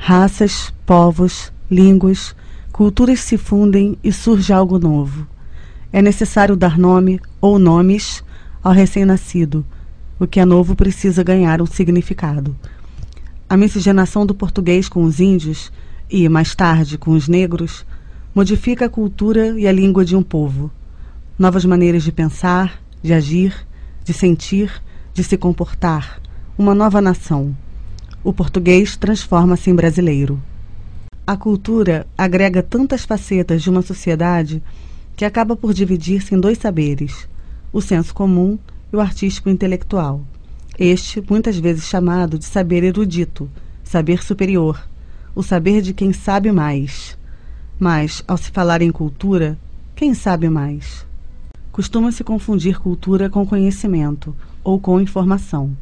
Raças, povos, línguas, culturas se fundem e surge algo novo. É necessário dar nome ou nomes ao recém-nascido. O que é novo precisa ganhar um significado. A miscigenação do português com os índios e, mais tarde, com os negros, modifica a cultura e a língua de um povo. Novas maneiras de pensar, de agir, de sentir, de se comportar. Uma nova nação. O português transforma-se em brasileiro. A cultura agrega tantas facetas de uma sociedade que acaba por dividir-se em dois saberes, o senso comum e o artístico intelectual. Este, muitas vezes chamado de saber erudito, saber superior, o saber de quem sabe mais. Mas, ao se falar em cultura, quem sabe mais? Costuma-se confundir cultura com conhecimento ou com informação.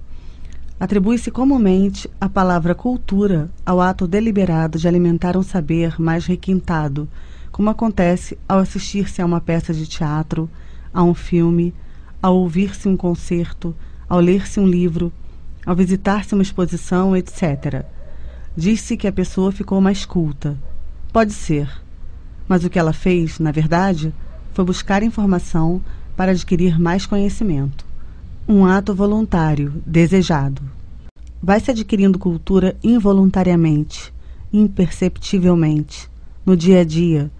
Atribui-se comumente a palavra cultura ao ato deliberado de alimentar um saber mais requintado, como acontece ao assistir-se a uma peça de teatro, a um filme, ao ouvir-se um concerto, ao ler-se um livro, ao visitar-se uma exposição, etc. Diz-se que a pessoa ficou mais culta. Pode ser. Mas o que ela fez, na verdade, foi buscar informação para adquirir mais conhecimento. Um ato voluntário, desejado. Vai-se adquirindo cultura involuntariamente, imperceptivelmente, no dia a dia,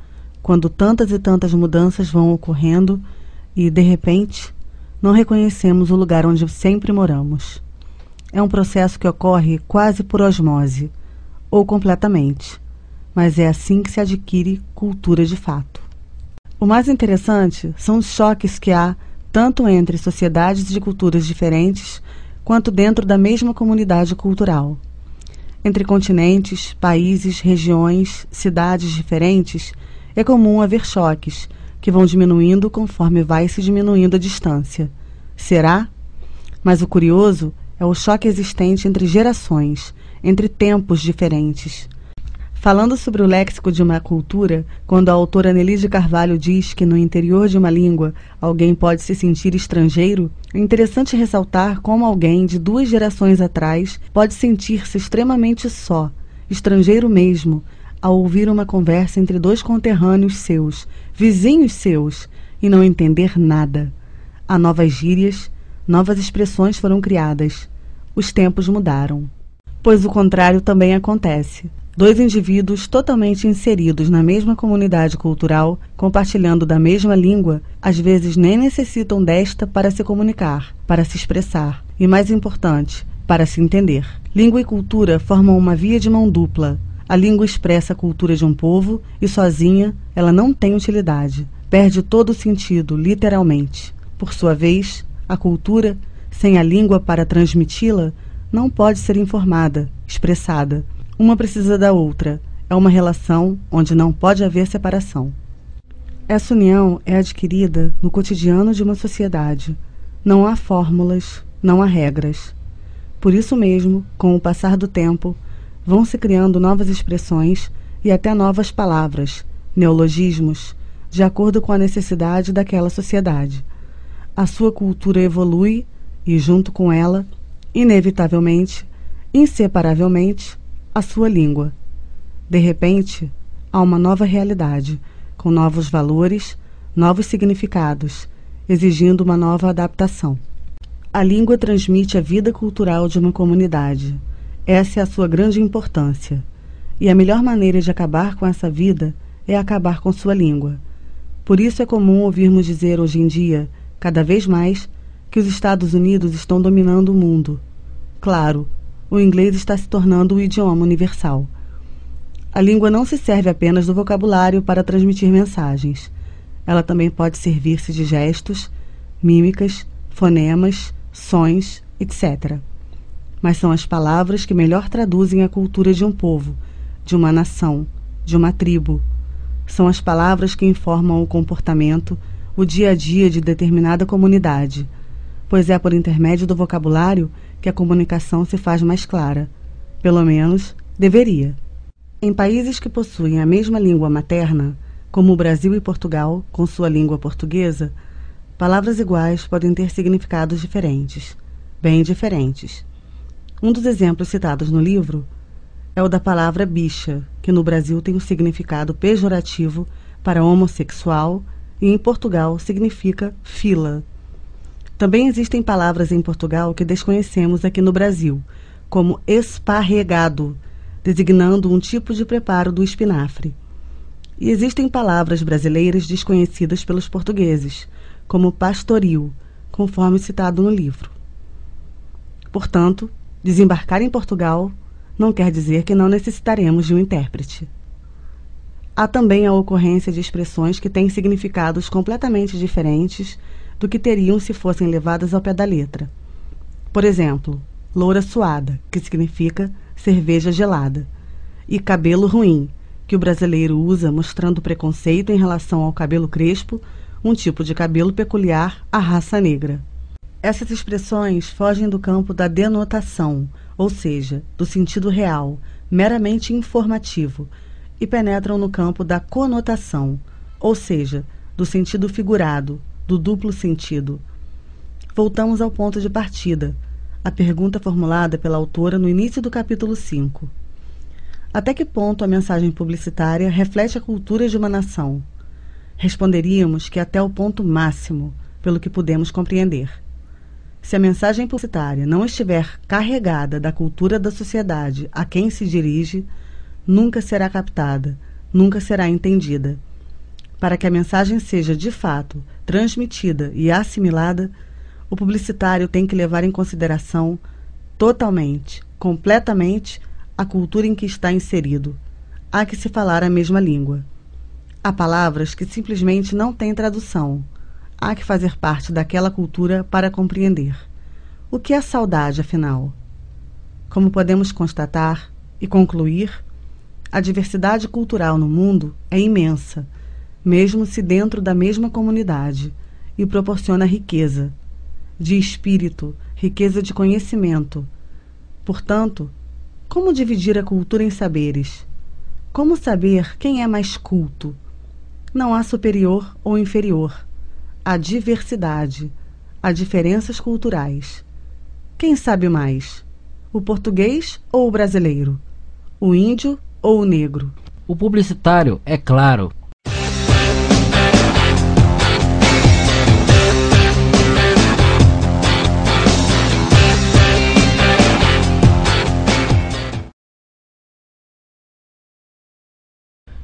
quando tantas e tantas mudanças vão ocorrendo e, de repente, não reconhecemos o lugar onde sempre moramos. É um processo que ocorre quase por osmose, ou completamente, mas é assim que se adquire cultura de fato. O mais interessante são os choques que há tanto entre sociedades de culturas diferentes quanto dentro da mesma comunidade cultural. Entre continentes, países, regiões, cidades diferentes, é comum haver choques que vão diminuindo conforme vai se diminuindo a distância. Será? Mas o curioso é o choque existente entre gerações, entre tempos diferentes. Falando sobre o léxico de uma cultura, quando a autora Nelise Carvalho diz que no interior de uma língua alguém pode se sentir estrangeiro, é interessante ressaltar como alguém de 2 gerações atrás pode sentir-se extremamente só, estrangeiro mesmo, ao ouvir uma conversa entre 2 conterrâneos seus, vizinhos seus, e não entender nada. Há novas gírias, novas expressões foram criadas. Os tempos mudaram. Pois o contrário também acontece. 2 indivíduos totalmente inseridos na mesma comunidade cultural, compartilhando da mesma língua, às vezes nem necessitam desta para se comunicar, para se expressar e, mais importante, para se entender. Língua e cultura formam uma via de mão dupla. A língua expressa a cultura de um povo e, sozinha, ela não tem utilidade. Perde todo o sentido, literalmente. Por sua vez, a cultura, sem a língua para transmiti-la, não pode ser informada, expressada. Uma precisa da outra. É uma relação onde não pode haver separação. Essa união é adquirida no cotidiano de uma sociedade. Não há fórmulas, não há regras. Por isso mesmo, com o passar do tempo, vão se criando novas expressões e até novas palavras, neologismos, de acordo com a necessidade daquela sociedade. A sua cultura evolui e, junto com ela, inevitavelmente, inseparavelmente, a sua língua. De repente, há uma nova realidade, com novos valores, novos significados, exigindo uma nova adaptação. A língua transmite a vida cultural de uma comunidade. Essa é a sua grande importância. E a melhor maneira de acabar com essa vida é acabar com sua língua. Por isso é comum ouvirmos dizer hoje em dia, cada vez mais, que os Estados Unidos estão dominando o mundo. Claro, o inglês está se tornando o idioma universal. A língua não se serve apenas do vocabulário para transmitir mensagens. Ela também pode servir-se de gestos, mímicas, fonemas, sons, etc. Mas são as palavras que melhor traduzem a cultura de um povo, de uma nação, de uma tribo. São as palavras que informam o comportamento, o dia a dia de determinada comunidade, pois é por intermédio do vocabulário que a comunicação se faz mais clara. Pelo menos, deveria. Em países que possuem a mesma língua materna, como o Brasil e Portugal, com sua língua portuguesa, palavras iguais podem ter significados diferentes, bem diferentes. Um dos exemplos citados no livro é o da palavra bicha, que no Brasil tem um significado pejorativo para homossexual e em Portugal significa fila. Também existem palavras em Portugal que desconhecemos aqui no Brasil, como esparregado, designando um tipo de preparo do espinafre. E existem palavras brasileiras desconhecidas pelos portugueses, como pastoril, conforme citado no livro. Portanto, desembarcar em Portugal não quer dizer que não necessitaremos de um intérprete. Há também a ocorrência de expressões que têm significados completamente diferentes do que teriam se fossem levadas ao pé da letra. Por exemplo, loura suada, que significa cerveja gelada, e cabelo ruim, que o brasileiro usa mostrando preconceito em relação ao cabelo crespo, um tipo de cabelo peculiar à raça negra. Essas expressões fogem do campo da denotação, ou seja, do sentido real, meramente informativo, e penetram no campo da conotação, ou seja, do sentido figurado, do duplo sentido. Voltamos ao ponto de partida, a pergunta formulada pela autora no início do capítulo 5. Até que ponto a mensagem publicitária reflete a cultura de uma nação? Responderíamos que até o ponto máximo, pelo que podemos compreender. Se a mensagem publicitária não estiver carregada da cultura da sociedade a quem se dirige, nunca será captada, nunca será entendida. Para que a mensagem seja, de fato, transmitida e assimilada, o publicitário tem que levar em consideração totalmente, completamente, a cultura em que está inserido. Há que se falar a mesma língua. Há palavras que simplesmente não têm tradução. Há que fazer parte daquela cultura para compreender. O que é saudade, afinal? Como podemos constatar e concluir, a diversidade cultural no mundo é imensa, mesmo se dentro da mesma comunidade, e proporciona riqueza de espírito, riqueza de conhecimento. Portanto, como dividir a cultura em saberes? Como saber quem é mais culto? Não há superior ou inferior. Há diversidade, há diferenças culturais. Quem sabe mais? O português ou o brasileiro? O índio ou o negro? O publicitário, é claro.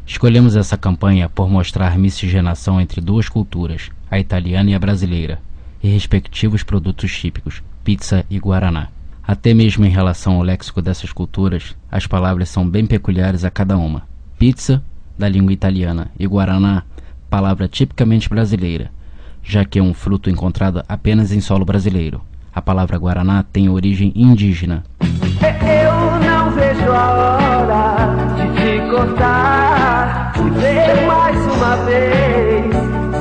Escolhemos essa campanha por mostrar miscigenação entre duas culturas, a italiana e a brasileira, e respectivos produtos típicos, pizza e guaraná. Até mesmo em relação ao léxico dessas culturas, as palavras são bem peculiares a cada uma. Pizza, da língua italiana, e guaraná, palavra tipicamente brasileira, já que é um fruto encontrado apenas em solo brasileiro. A palavra guaraná tem origem indígena. Eu não vejo a hora de te cortar e ver mais uma vez,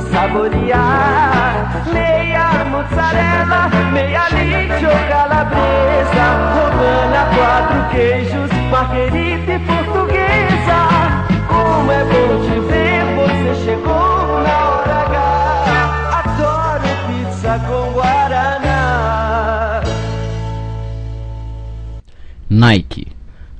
saborear meia mozzarella, meia leite ou calabresa, romana, 4 queijos, marguerita e portuguesa. Como é bom te ver, você chegou na hora H. Adoro pizza com guaraná. Nike.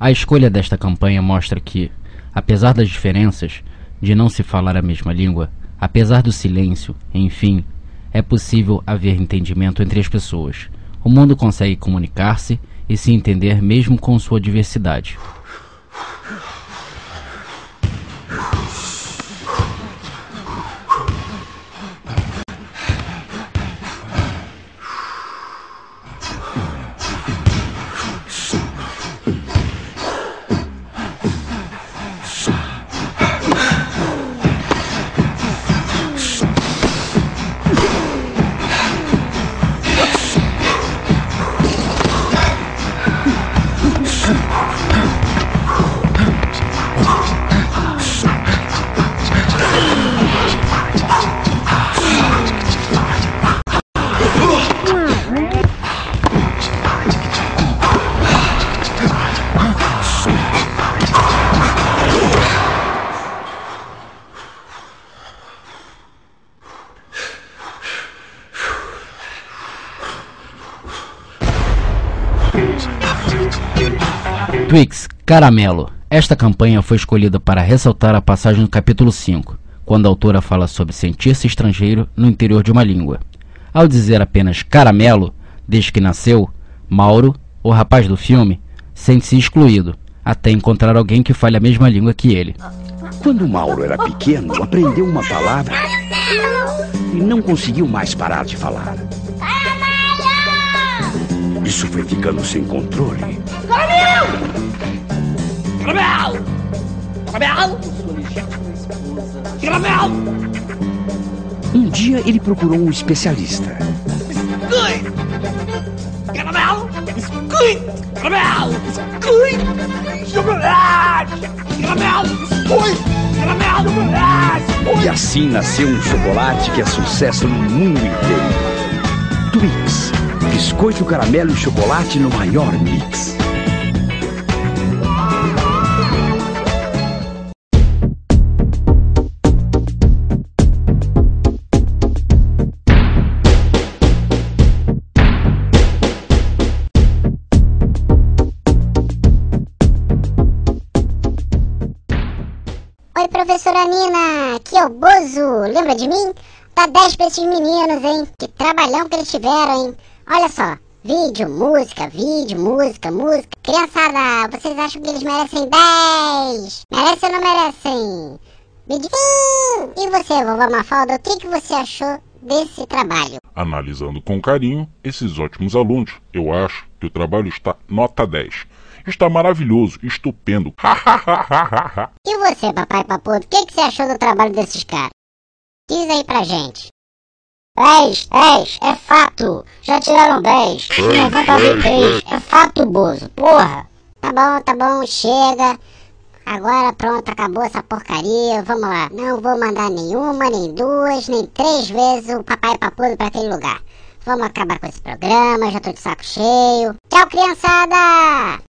A escolha desta campanha mostra que, apesar das diferenças, de não se falar a mesma língua, apesar do silêncio, enfim, é possível haver entendimento entre as pessoas. O mundo consegue comunicar-se e se entender mesmo com sua diversidade. Twix, caramelo. Esta campanha foi escolhida para ressaltar a passagem do capítulo 5, quando a autora fala sobre sentir-se estrangeiro no interior de uma língua. Ao dizer apenas caramelo, desde que nasceu, Mauro, o rapaz do filme, sente-se excluído, até encontrar alguém que fale a mesma língua que ele. Quando Mauro era pequeno, aprendeu uma palavra e não conseguiu mais parar de falar. Isso foi ficando sem controle. Caramelo! Caramelo! Caramelo! Um dia ele procurou um especialista. Biscoito! Caramelo! Biscoito! Caramelo! Biscoito! Chocolate! Caramelo! Biscoito! Caramelo! Chocolate! E assim nasceu um chocolate que é sucesso no mundo inteiro. Twix, biscoito, caramelo e chocolate no maior mix. Oi, professora Nina, aqui é o Bozo, lembra de mim? Dá 10 pra esses meninos, hein? Que trabalhão que eles tiveram, hein? Olha só, vídeo, música. Criançada, vocês acham que eles merecem 10? Merecem ou não merecem? Me diga. E você, vovó Mafalda, o que você achou desse trabalho? Analisando com carinho esses ótimos alunos, eu acho que o trabalho está nota 10. Está maravilhoso, estupendo. E você, papai papudo, o que você achou do trabalho desses caras? Diz aí pra gente. 10, é fato. Já tiraram 10. Não vão fazer 3. É fato, Bozo. Porra. Tá bom, chega. Agora pronto, acabou essa porcaria. Vamos lá. Não vou mandar nenhuma, nem duas, nem 3 vezes o papai papudo pra aquele lugar. Vamos acabar com esse programa, já tô de saco cheio. Tchau, criançada!